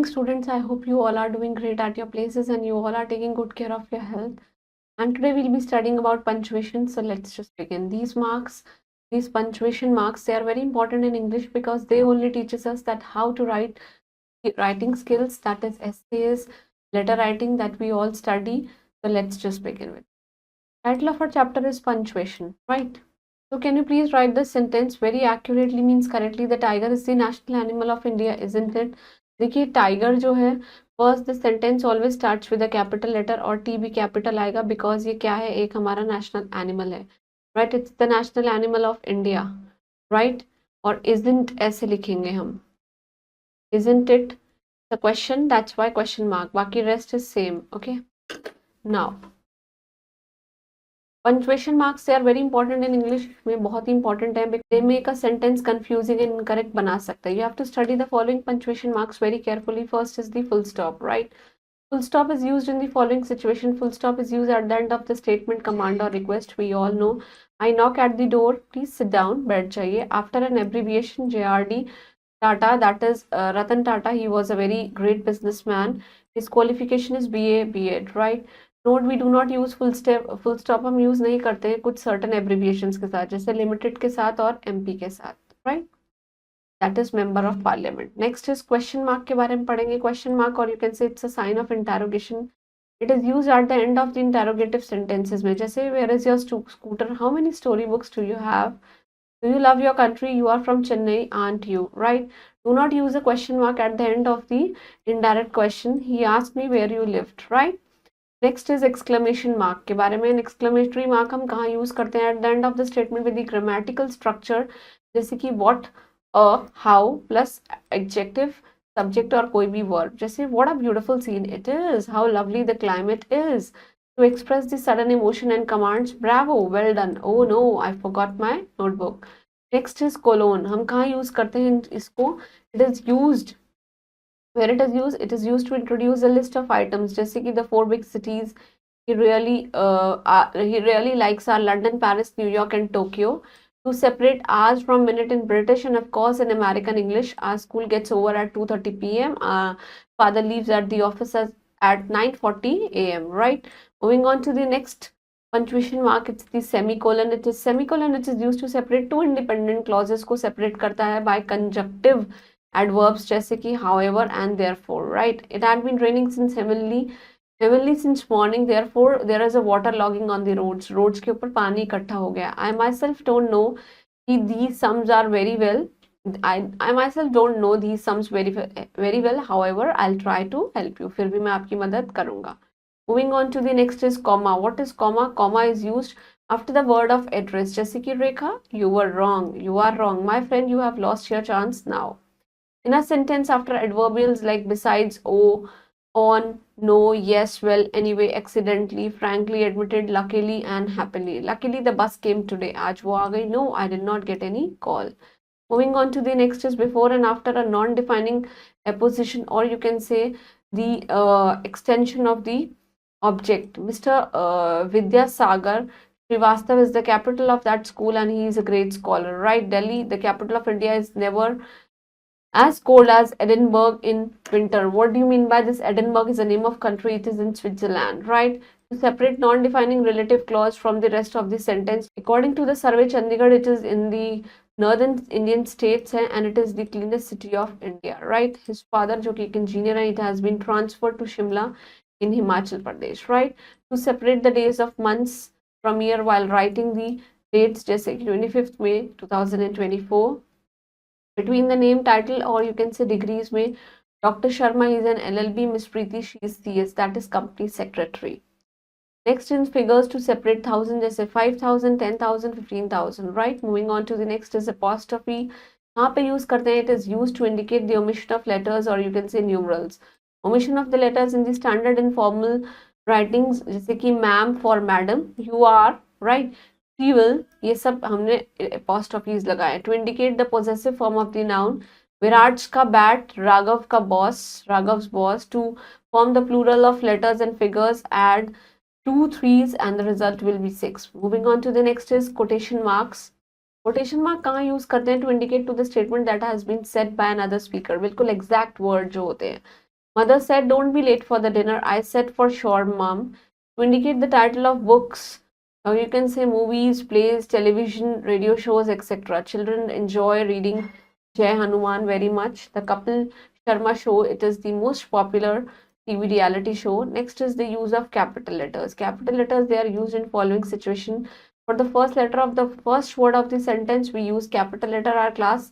students. I hope you all are doing great at your places and you all are taking good care of your health. And today we'll be studying about punctuation. So let's just begin. These punctuation marks, they are very important in English because they only teaches us that how to write writing skills, that is essays, letter writing that we all study. So let's just begin with. Title of our chapter is punctuation, right? So can you please write the sentence very accurately means correctly. The tiger is the national animal of India, isn't it? देखिए tiger जो है first the sentence always starts with a capital letter और T भी capital आएगा because ये क्या है एक हमारा नेशनल एनिमल है right it's the national animal of India right और इजंट ऐसे लिखेंगे हम isn't it the question that's why question mark बाकी rest is same okay now punctuation marks they are very important in English में बहुत ही important है दे make a sentence confusing and incorrect बना सकते हैं you have to study the following punctuation marks very carefully first is the full stop right full stop is used in the following situation full stop is used at the end of the statement command or request we all know I knock at the door please sit down बैठ जाइए after an abbreviation JRD Tata that is Ratan Tata he was a very great businessman his qualification is BA B.Ed right note we do not use full stop हम use नहीं करते हैं कुछ certain abbreviations के साथ जैसे limited के साथ और एमपी के साथ right that is member of parliament next is question mark के बारे में पढ़ेंगे क्वेश्चन मार्क और you can say it's a sign of interrogation it is use at the end of the interrogative sentences में जैसे where is your scooter how many story books do you have do you love your country you are from Chennai aren't you right do not use a question mark eight the end of the indirect question he asked me where you lived right next is exclamation mark के बारे में exclamatory mark हम कहाँ use करते हैं at the end of the statement with the grammatical structure जैसे कि what a how plus adjective subject और कोई भी वर्ब जैसे what a beautiful scene it is how lovely the climate is to express the sudden emotion and commands bravo well done oh no I forgot my notebook next is colon हम कहाँ use करते हैं इसको it is used where it is used to introduce a list of items जैसे कि the four big cities he really likes are London, Paris, New York and Tokyo to separate hours from minute in British and of course in American English our school gets over at 2:30 p.m. Father leaves at the office at 9:40 a.m. right moving on to the next punctuation mark it's the semicolon it is used to separate two independent clauses को separate करता है by conjunctive adverbs जैसे कि however and therefore right it had been raining since heavenly since morning therefore there is a water logging on the roads के ऊपर पानी इकट्ठा हो गया I myself don't know कि these sums are very well I myself don't know these sums very well however I'll try to help you फिर भी मैं आपकी मदद करूंगा moving on to the next is comma what is comma is used after the word of address जैसे कि रेखा you are wrong my friend you have lost your chance now in a sentence after adverbials like besides, oh, on, no, yes, well, anyway, accidentally, frankly, admitted, luckily, and happily. Luckily, the bus came today. Aaj wo aa gayi. No, I did not get any call. Moving on to the next is before and after a non-defining apposition, or you can say the extension of the object. Mr. Vidya Sagar Srivastav is the capital of that school and he is a great scholar, right? Delhi, the capital of India, is never as cold as Edinburgh in winter. What do you mean by this? Edinburgh is the name of country. It is in Switzerland, right? To separate non-defining relative clause from the rest of the sentence. According to the survey, Chandigarh, it is in the northern Indian states and it is the cleanest city of India, right? His father, जो कि engineer है, it has been transferred to Shimla in Himachal Pradesh, right? To separate the days of months from year while writing the dates, जैसे 25th May 2024. Between the name, title, or you can say degrees में Dr. Sharma is an LLB, Miss Preeti she is CS, that is company secretary. Next in figures to separate thousand जैसे 5,000, 10,000, 15,000, right? Moving on to the next is apostrophe. कहाँ पे use करते हैं? It is used to indicate the omission of letters or you can say numerals. Omission of the letters in the standard informal writings जैसे कि ma'am for madam, you are, right? She will, ये सब हमने apostrophes लगाए to indicate the possessive form of the noun. Virat's का bat, Raghav का boss, Raghav's boss. To form the plural of letters and figures, add 2 3s and the result will be 6. Moving on to the next is quotation marks. Quotation mark कहाँ use करते हैं to indicate to the statement that has been said by another speaker. बिल्कुल exact word जो होते हैं Mother said, "Don't be late for the dinner." I said, "For sure, mom." To indicate the title of books, or you can say movies, plays, television, radio shows, etc. Children enjoy reading Jai Hanuman very much. The Kapil Sharma show, it is the most popular TV reality show. Next is the use of capital letters. Capital letters, they are used in following situation. For the first letter of the first word of the sentence, we use capital letter. Our class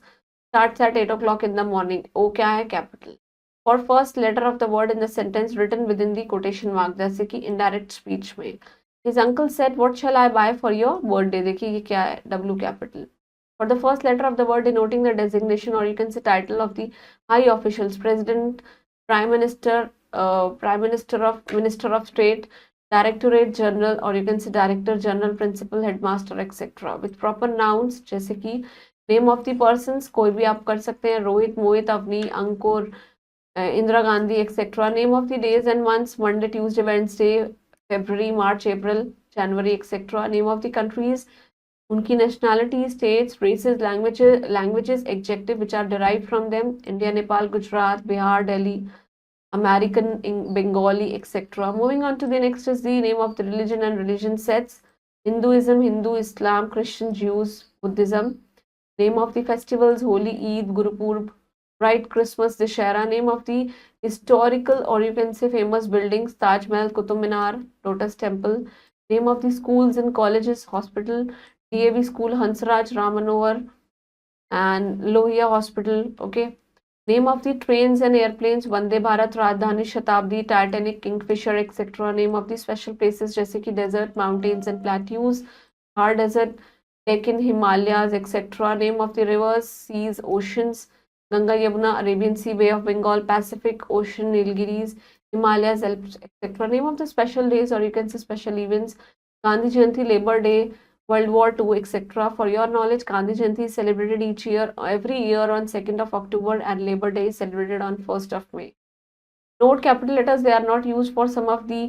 starts at 8 o'clock in the morning. O क्या है? Capital. For first letter of the word in the sentence written within the quotation mark, जैसे कि indirect speech में. His uncle said, "What shall I buy for your birthday?" देखिए ये क्या है? W capital. For the first letter of the word denoting the designation, or you can say title of the high officials, president, prime minister, minister of state, directorate general, or you can say director general, principal, headmaster, etc. With proper nouns, जैसे कि name of the persons, कोई भी आप कर सकते हैं, रोहित, मोहित, अवनी, अंकुर, Indira Gandhi, etc. Name of the days and months: Monday, Tuesday, Wednesday, February, March, April, January, etc. Name of the countries: unki nationality, states, races, languages, adjective which are derived from them: India, Nepal, Gujarat, Bihar, Delhi, American, Bengali, etc. Moving on to the next is the name of the religion and religion sets: Hinduism, Hindu, Islam, Christian, Jews, Buddhism. Name of the festivals: Holi, Eid, Gurupurb, right? Christmas, Dashera. Name of the historical, or you can say famous buildings: Taj Mahal, Qutub Minar, Lotus Temple. Name of the schools and colleges: Hospital, DAV School, Hansraj, Ram Manohar, and Lohia Hospital. Okay. Name of the trains and airplanes: Vande Bharat, Rajdhani, Shatabdi, Titanic, Kingfisher, etc. Name of the special places: जैसे कि desert, mountains and plateaus, Thar Desert, Deccan, Himalayas, etc. Name of the rivers, seas, oceans: Ganga, Yamuna, Arabian Sea, Bay of Bengal, Pacific Ocean, Nilgiris, Himalayas, Alps, etc. Name of the special days, or you can say special events: Gandhi Jayanti, Labor Day, World War II, etc. For your knowledge, Gandhi Jayanti is celebrated every year on 2nd of October, and Labor Day is celebrated on 1st of May. Note capital letters, they are not used for some of the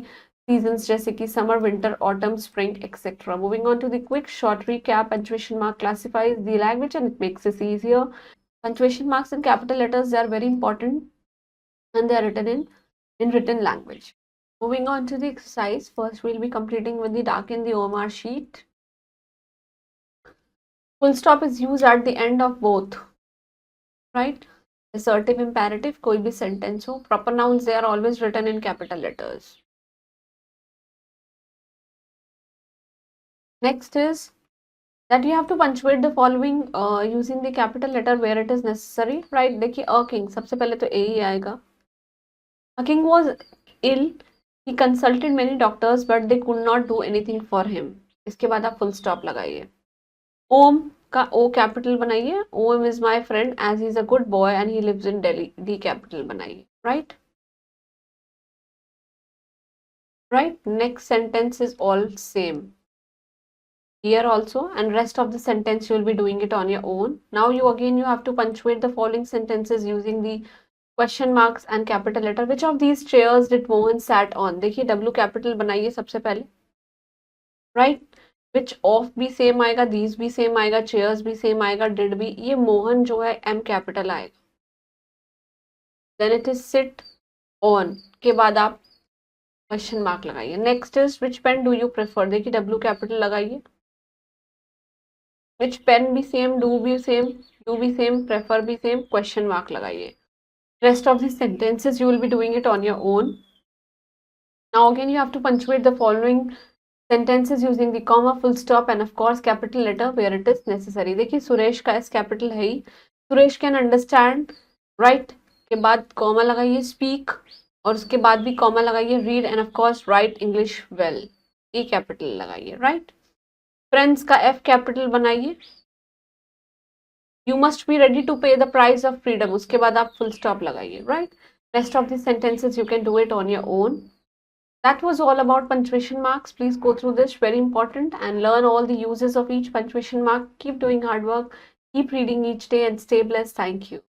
seasons, जैसे कि summer, winter, autumn, spring, etc. Moving on to the quick short recap, punctuation mark classifies the language and it makes this easier. Punctuation marks in capital letters, they are very important and they are written in written language. Moving on to the exercise, first we'll be completing with the darken the OMR sheet. Full stop is used at the end of both, right? Assertive, imperative, कोई भी sentence हो. Proper nouns, they are always written in capital letters. Next is that you have to punctuate the following using the capital letter where it is necessary, right? देखिए a king, सबसे पहले तो A ही आएगा. A king was ill. He consulted many doctors but they could not do anything for him. इसके बाद आप full stop लगाइए. Om का O capital बनाइए. Om is my friend as he is a good boy and he lives in Delhi. D capital बनाइए, right? Right? Next sentence is all same. Here also, and rest of the sentence you will be doing it on your own. Now you have to punctuate the following sentences using the question marks and capital letter. Which of these chairs did Mohan sat on? देखिए W capital बनाइए सबसे पहले, right? Which of भी same आएगा, these भी same आएगा, chairs भी same आएगा, did भी. ये मोहन जो है M capital आएगा. Then it is sit on के बाद आप question mark लगाइए. Next is which pen do you prefer? देखिए W capital लगाइए. Which pen भी same, do भी same, you भी same, prefer भी same, question mark लगाइए. Rest of the sentences you will be doing it on your own. Now again you have to punctuate the following sentences using the comma, full stop and of course capital letter where it is necessary. देखिए सुरेश का S capital है ही. Suresh can understand, right? के बाद comma लगाइए, speak और उसके बाद भी comma लगाइए, read and of course write English well. E capital लगाइए, right? Friends का F capital बनाइए. You must be ready to pay the price of freedom. उसके बाद आप full stop लगाइए, right? Rest of the sentences you can do it on your own. That was all about punctuation marks. Please go through this, very important, and learn all the uses of each punctuation mark. Keep doing hard work, keep reading each day and stay blessed. Thank you.